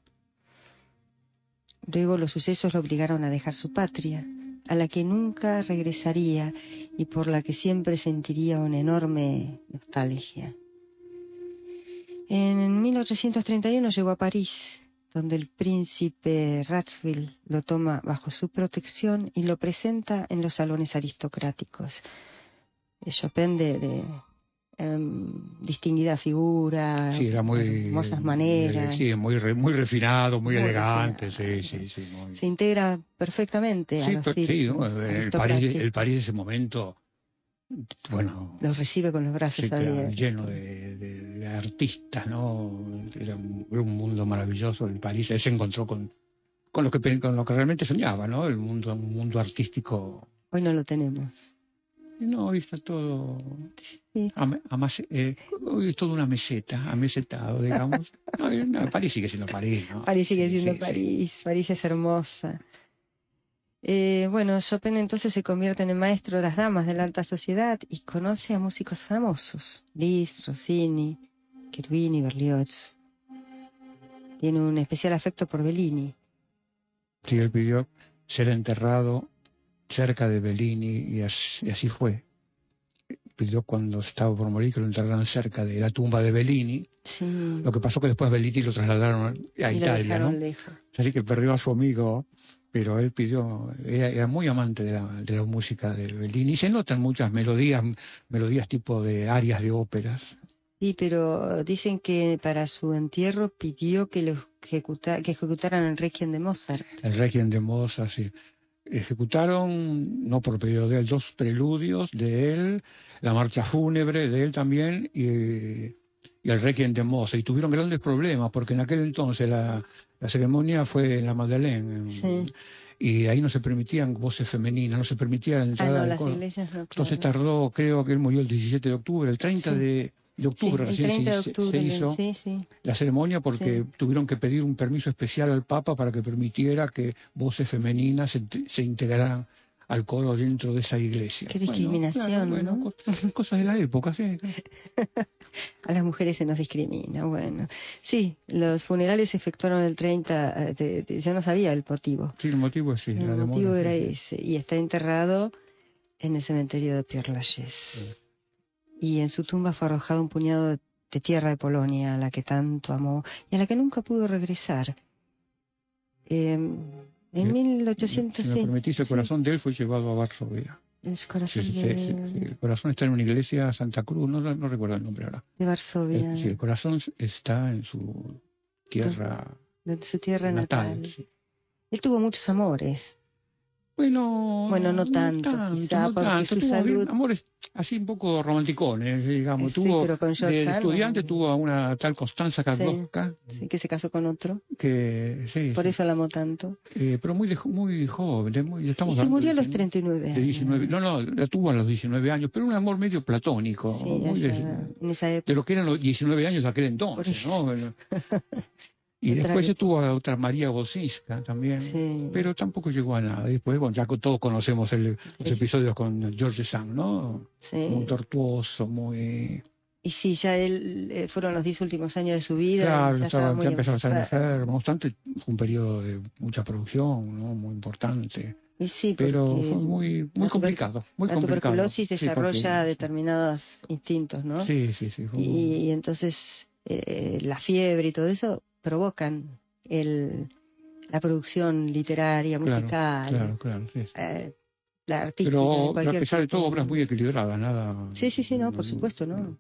Luego los sucesos lo obligaron a dejar su patria, a la que nunca regresaría y por la que siempre sentiría una enorme nostalgia. En 1831 llegó a París, donde el príncipe Radziwiłł lo toma bajo su protección y lo presenta en los salones aristocráticos. Chopin distinguida figura, sí, era muy, hermosas maneras. Sí, muy refinado, muy elegante, refinado. Sí. Muy... Se integra perfectamente a los círculos el París de ese momento, bueno... Los recibe con los brazos abiertos. Lleno de artistas, ¿no? Era un mundo maravilloso el París. Él se encontró con lo que realmente soñaba, ¿no? Un mundo artístico. Hoy no lo tenemos. No, hoy está todo... Sí. Hoy es toda una meseta, amesetado, digamos. No, París sigue siendo París, ¿no? París sigue siendo París. Sí. París es hermosa. Bueno, Chopin entonces se convierte en el maestro de las damas de la alta sociedad y conoce a músicos famosos. Liszt, Rossini, Cherubini, Berlioz. Tiene un especial afecto por Bellini. Sí, él pidió ser enterrado cerca de Bellini y así fue. Pidió cuando estaba por morir que lo enterraran cerca de la tumba de Bellini. Sí. Lo que pasó que después Bellini lo trasladaron a Italia, ¿no? Lejos. Así que perdió a su amigo, pero él pidió, era muy amante de la música de Bellini. Y se notan muchas melodías tipo de arias de óperas. Sí, pero dicen que para su entierro pidió que ejecutaran el Requiem de Mozart. El Requiem de Mozart, sí. Ejecutaron, no por pedido de él, 2 preludios de él, la marcha fúnebre de él también y el Requiem de Mozart. Y tuvieron grandes problemas porque en aquel entonces la ceremonia fue en la Madeleine. Sí. Y ahí no se permitían voces femeninas, no se permitía la entrada las iglesias no, claro. Entonces tardó, creo que él murió el 17 de octubre, el 30 de octubre recién se hizo la ceremonia porque tuvieron que pedir un permiso especial al Papa para que permitiera que voces femeninas se integraran al coro dentro de esa iglesia. Qué discriminación, bueno, ¿no? Cosas de la época, sí. A las mujeres se nos discrimina, bueno. Sí, los funerales se efectuaron el 30, yo no sabía el motivo. Sí, el motivo sí. El motivo era ese, y está enterrado en el cementerio de Père Lachaise. Sí. Y en su tumba fue arrojado un puñado de tierra de Polonia, a la que tanto amó y a la que nunca pudo regresar. En 1800... Si me permitís, el corazón de él fue llevado a Varsovia. El corazón sí, el corazón está en una iglesia, Santa Cruz, no recuerdo el nombre ahora. De Varsovia. Sí, el corazón está en su tierra, de su tierra natal. Sí. Él tuvo muchos amores. Bueno, no tanto, quizá, porque su salud... Amores así un poco romanticones, digamos. Sí, tuvo, pero con de estudiante tuvo a una tal Constanza Kadlowska. Sí, que se casó con otro. Sí, por eso la amó tanto. Pero muy joven. Y se murió a los 39 años. De 19, no, la tuvo a los 19 años, pero un amor medio platónico. Sí, muy en esa época. de lo que eran los 19 años de aquel entonces, ¿no? Y después estuvo a otra María Bozinska también, sí. Pero tampoco llegó a nada. Después, bueno, ya todos conocemos los episodios con George Sand, ¿no? Sí. Muy tortuoso, muy... Y sí, ya él fueron los 10 últimos años de su vida. Claro, ya empezó a estar enfermo. No obstante, fue un periodo de mucha producción, ¿no? Muy importante. Y sí, pero fue muy complicado. La tuberculosis desarrolla determinados instintos, ¿no? Sí. Y entonces la fiebre y todo eso provocan la producción literaria, musical, claro, sí. La artística. Pero a pesar de todo, obras muy equilibradas, nada. Sí, no, por supuesto, ¿no?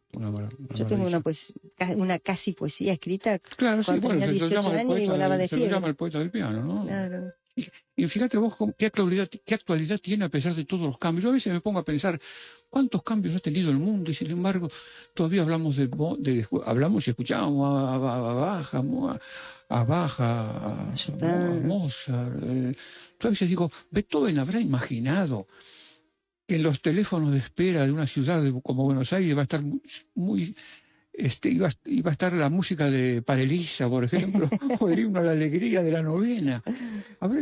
Yo tengo una casi poesía escrita. Claro, cuando tenía 18 años y volaba de fiebre. Se lo llama el poeta del piano, ¿no? Claro. Y fíjate vos qué actualidad tiene a pesar de todos los cambios. Yo a veces me pongo a pensar cuántos cambios ha tenido el mundo y sin embargo todavía hablamos hablamos y escuchamos a Mozart. Yo a veces digo, Beethoven habrá imaginado que en los teléfonos de espera de una ciudad como Buenos Aires va a estar muy iba a estar la música de Parelisa, por ejemplo, o el himno a la alegría de la novena. Habrá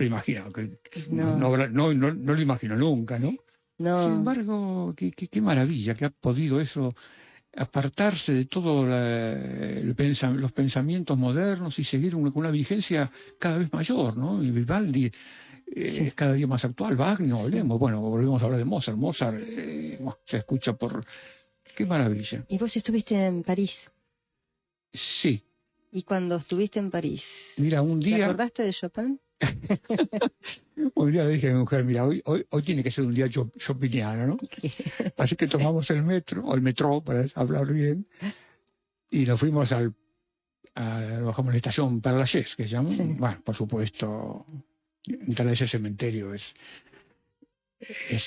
imaginado que no lo imagino nunca, ¿no? No. Sin embargo, qué maravilla que ha podido eso apartarse de todos los pensamientos modernos y seguir con una vigencia cada vez mayor, ¿no? Y Vivaldi es cada día más actual. Wagner, no hablemos, volvemos a hablar de Mozart. Mozart se escucha por... Qué maravilla. ¿Y vos estuviste en París? Sí. ¿Y cuando estuviste en París? Mira, un día... ¿Te acordaste de Chopin? Un día le dije a mi mujer, mira, hoy tiene que ser un día chopiniano, ¿no? Así que tomamos el metro, para hablar bien, y nos fuimos bajamos en la estación Père Lachaise, que se llama. Sí. Bueno, por supuesto, entrar a ese cementerio es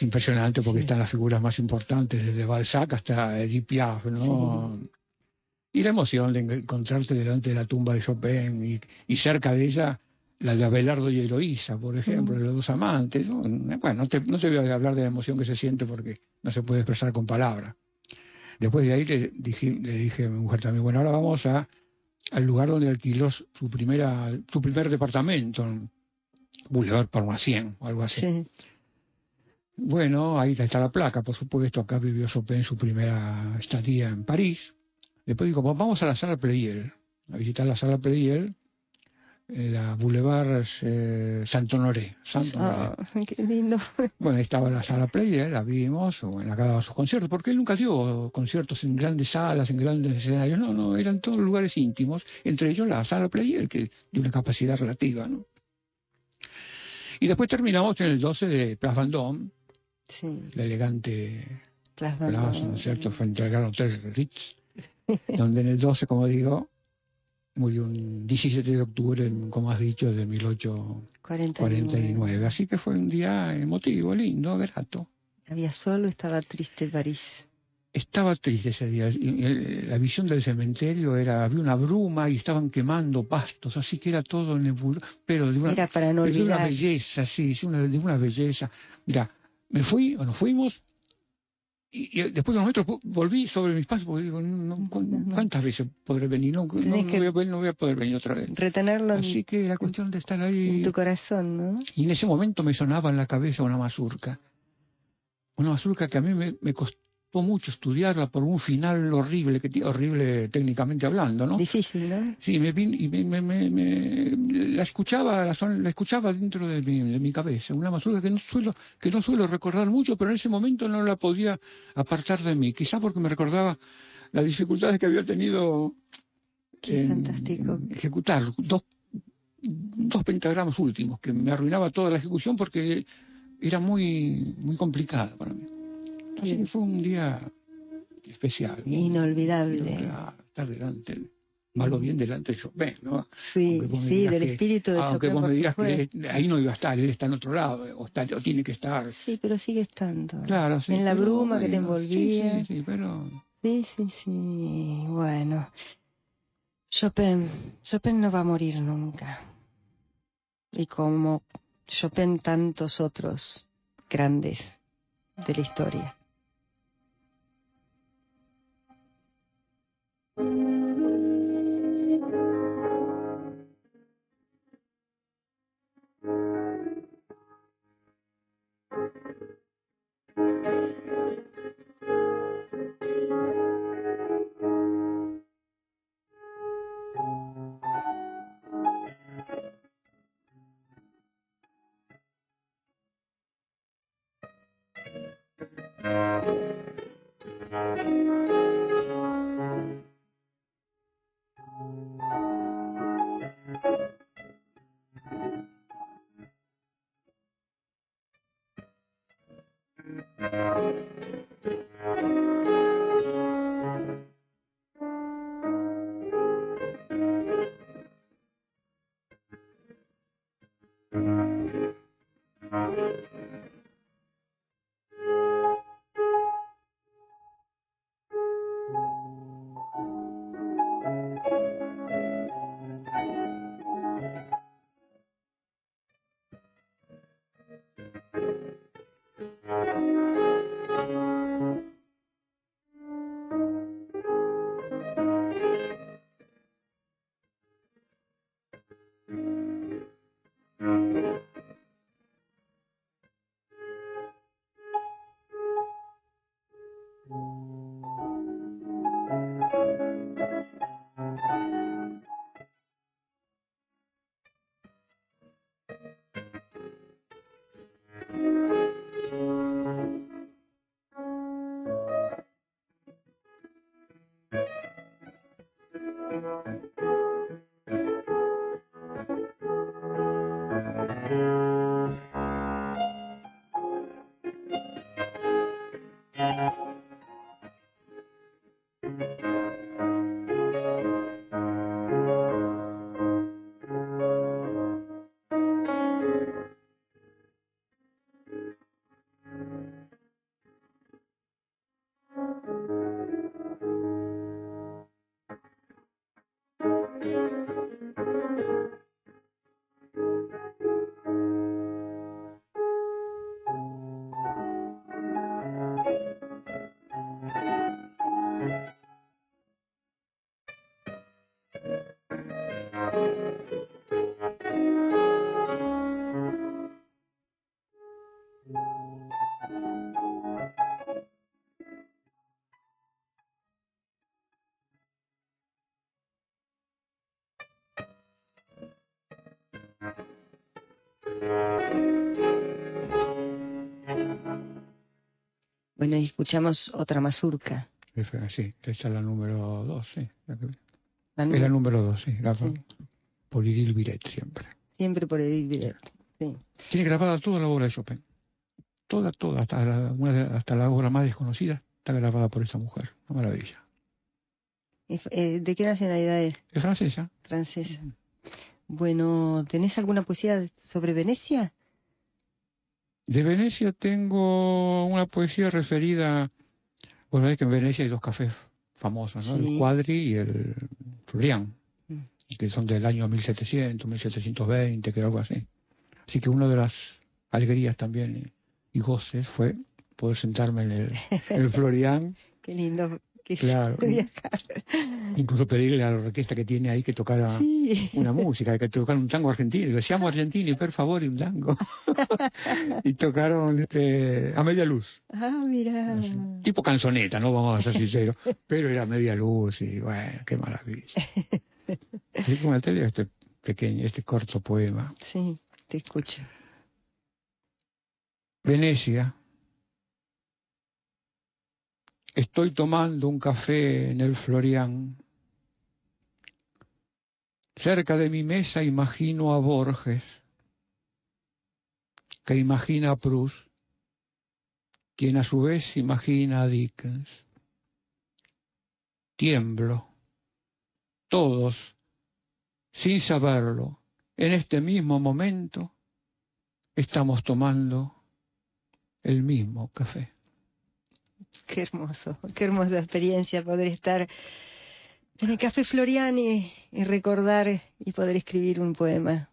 impresionante porque están las figuras más importantes, desde Balzac hasta Edith Piaf, ¿no? Sí. Y la emoción de encontrarte delante de la tumba de Chopin y cerca de ella la de Abelardo y Eloísa, por ejemplo, de los dos amantes, ¿no? Bueno, no te voy a hablar de la emoción que se siente porque no se puede expresar con palabras. Después de ahí le dije a mi mujer también, bueno, ahora vamos al lugar donde alquiló su primer departamento, en Boulevard Parnassien, o algo así. Sí. Bueno, ahí está la placa, por supuesto, acá vivió Chopin su primera estadía en París. Después digo, pues vamos a la Sala Pleyel, a visitar la Sala Pleyel, la Boulevard Saint-Honoré. Qué lindo. Bueno, estaba la Sala Pleyel, la vimos, bueno, acá daba sus conciertos, porque él nunca dio conciertos en grandes salas, en grandes escenarios, no, eran todos lugares íntimos, entre ellos la Sala Pleyel, que de una capacidad relativa, ¿no? Y después terminamos en el 12 de Place Vendôme, sí. La elegante Place, ¿no es cierto?, frente al Gran Hotel Ritz, donde en el 12, como digo, murió un 17 de octubre, como has dicho, de 1849. Así que fue un día emotivo, lindo, grato. ¿Había sol o estaba triste París? Estaba triste ese día. La visión del cementerio había una bruma y estaban quemando pastos, así que era todo nebuloso, pero de era para no olvidar. De una belleza, sí, de una belleza. Mira, nos fuimos y después de unos metros volví sobre mis pasos, porque digo, ¿cuántas veces podré venir? No voy a poder venir otra vez. Retenerlo. Así que era cuestión de estar ahí. En tu corazón, ¿no? Y en ese momento me sonaba en la cabeza una mazurca. Una mazurca que a mí me costó mucho estudiarla por un final horrible técnicamente hablando, ¿no? Difícil, ¿no? Sí, la escuchaba dentro de mi cabeza, una mazurca que no suelo recordar mucho, pero en ese momento no la podía apartar de mí, quizá porque me recordaba las dificultades que había tenido en ejecutar dos pentagramas últimos, que me arruinaba toda la ejecución porque era muy complicada para mí. Así que fue un día especial. Inolvidable. Estar delante, mal o bien delante de Chopin, ¿no? Sí, del espíritu de Chopin. Aunque vos me digas que ahí no iba a estar, él está en otro lado, o tiene que estar. Sí, pero sigue estando. Claro, sí. En la bruma que te envolvía. Sí, pero... Sí. Bueno. Chopin no va a morir nunca. Y como Chopin, tantos otros grandes de la historia. Bueno, y escuchamos otra mazurca. Sí, esta es la número 2, sí. Es la número 2, sí. Por Edith Biret, siempre. Siempre por Edith Biret, sí. Tiene grabada toda la obra de Chopin. Toda, hasta la obra más desconocida está grabada por esa mujer. Una maravilla. ¿De qué nacionalidad es? Es francesa. Francesa. Bueno, ¿tenés alguna poesía sobre Venecia? De Venecia tengo una poesía referida... Bueno, es que en Venecia hay dos cafés famosos, ¿no? Sí. El Quadri y el Florian, que son del año 1700, 1720, creo, algo así. Así que una de las alegrías también y goces fue poder sentarme en el Florian. Qué lindo. Claro. Incluso pedirle a la orquesta que tiene ahí que tocara una música, que tocara un tango argentino. Digo, siamo argentini, per favore, un tango. Y tocaron a media luz. Ah, mira. Tipo canzoneta, no vamos a ser sinceros, pero era media luz y bueno, qué maravilla. Así como este pequeño, este corto poema. Sí, te escucho. Venecia. Estoy tomando un café en el Florian. Cerca de mi mesa imagino a Borges, que imagina a Proust, quien a su vez imagina a Dickens. Tiemblo. Todos, sin saberlo, en este mismo momento, estamos tomando el mismo café. Qué hermoso, qué hermosa experiencia poder estar en el Café Florian y recordar y poder escribir un poema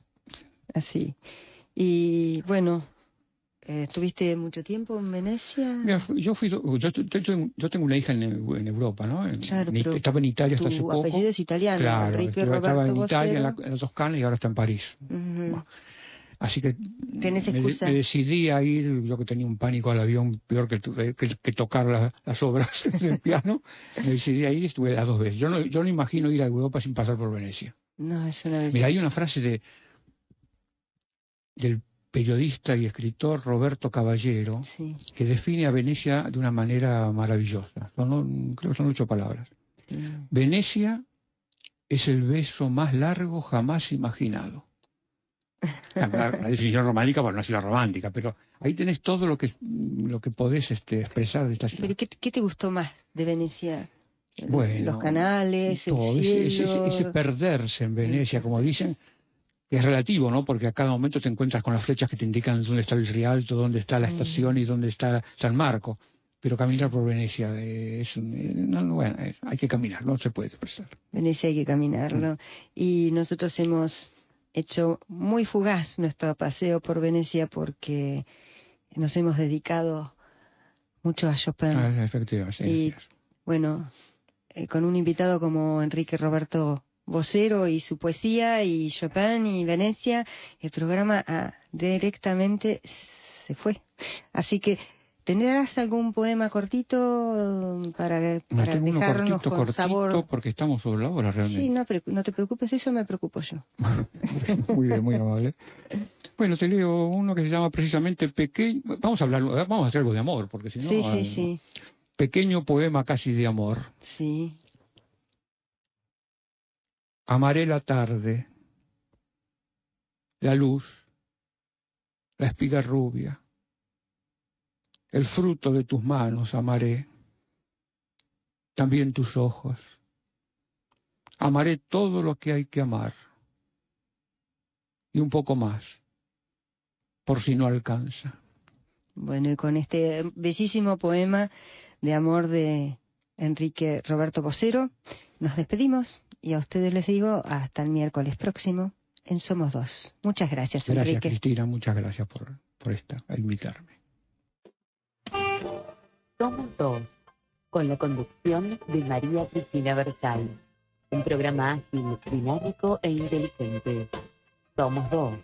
así. Y bueno, ¿estuviste mucho tiempo en Venecia? Mira, yo tengo una hija en Europa, ¿no? Claro, pero estaba en Italia hasta hace poco. Tu apellido es italiano, claro, Enrique estaba en Roberto Italia, Vocero. en la Toscana, y ahora está en París. Uh-huh. Así que ¿Tenés excusa? me decidí a ir, yo que tenía un pánico al avión peor que tocar las obras del piano, me decidí a ir y estuve las 2 veces. Yo no imagino ir a Europa sin pasar por Venecia. No, es una vez. Mira, hay una frase del periodista y escritor Roberto Caballero, sí, que define a Venecia de una manera maravillosa. Creo que son 8 palabras. Sí. Venecia es el beso más largo jamás imaginado. La definición romántica, bueno, no es la romántica, pero ahí tenés todo lo que podés expresar de esta ciudad. ¿Pero qué te gustó más de Venecia? Bueno, los canales, todo, el cielo... ese perderse en Venecia, como dicen, que es relativo, ¿no? Porque a cada momento te encuentras con las flechas que te indican dónde está el Rialto, dónde está la estación y dónde está San Marco. Pero caminar por Venecia bueno, hay que caminar, no se puede expresar. Venecia hay que caminarlo. Y nosotros hemos hecho muy fugaz nuestro paseo por Venecia porque nos hemos dedicado mucho a Chopin. Efectivamente. Sí, y bueno, con un invitado como Enrique Roberto Vocero y su poesía y Chopin y Venecia, el programa directamente se fue. Así que ¿tendrás algún poema cortito para dejarnos con sabor? Porque estamos sobre la hora realmente. Sí, no te preocupes, eso me preocupo yo. Muy bien, muy amable. Bueno, te leo uno que se llama precisamente Pequeño... Vamos a hacer algo de amor, porque si no... Sí. Pequeño poema casi de amor. Sí. Amaré la tarde, la luz, la espiga rubia, el fruto de tus manos amaré, también tus ojos. Amaré todo lo que hay que amar, y un poco más, por si no alcanza. Bueno, y con este bellísimo poema de amor de Enrique Roberto Vocero, nos despedimos y a ustedes les digo hasta el miércoles próximo en Somos Dos. Muchas gracias, Enrique. Gracias, Cristina, muchas gracias por invitarme. Somos Dos, con la conducción de María Cristina Bersay. Un programa ágil, dinámico e inteligente. Somos Dos.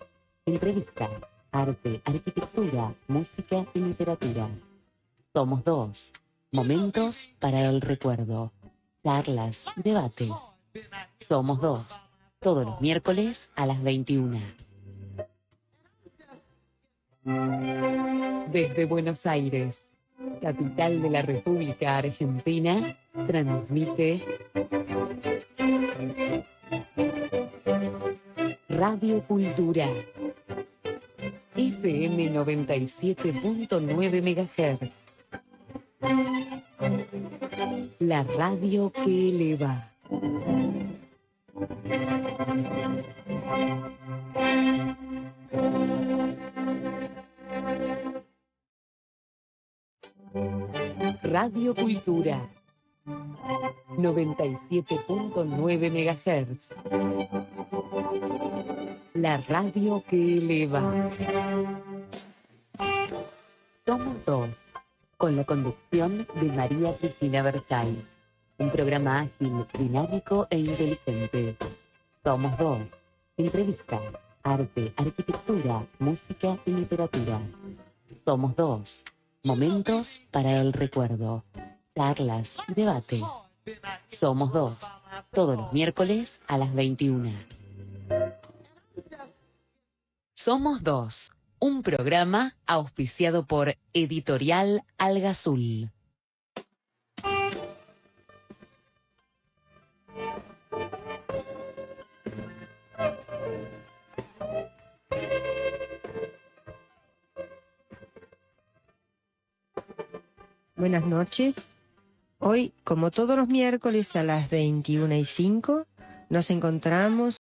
Entrevistas, arte, arquitectura, música y literatura. Somos Dos. Momentos para el recuerdo. Charlas, debates. Somos Dos. Todos los miércoles a las 21. Desde Buenos Aires, capital de la República Argentina, transmite Radio Cultura, FM 97.9 MHz. La radio que eleva. Radio Cultura 97.9 MHz. La radio que eleva. Somos Dos. con la conducción de María Cristina Versailles. Un programa ágil, dinámico e inteligente. Somos dos. Entrevistas, arte, arquitectura, música y literatura. Somos dos. Momentos para el recuerdo. Charlas, debates. Somos dos. Todos los miércoles a las 21. Somos dos. Un programa auspiciado por Editorial Alga Azul. Buenas noches. Hoy, como todos los miércoles a las 21:05, nos encontramos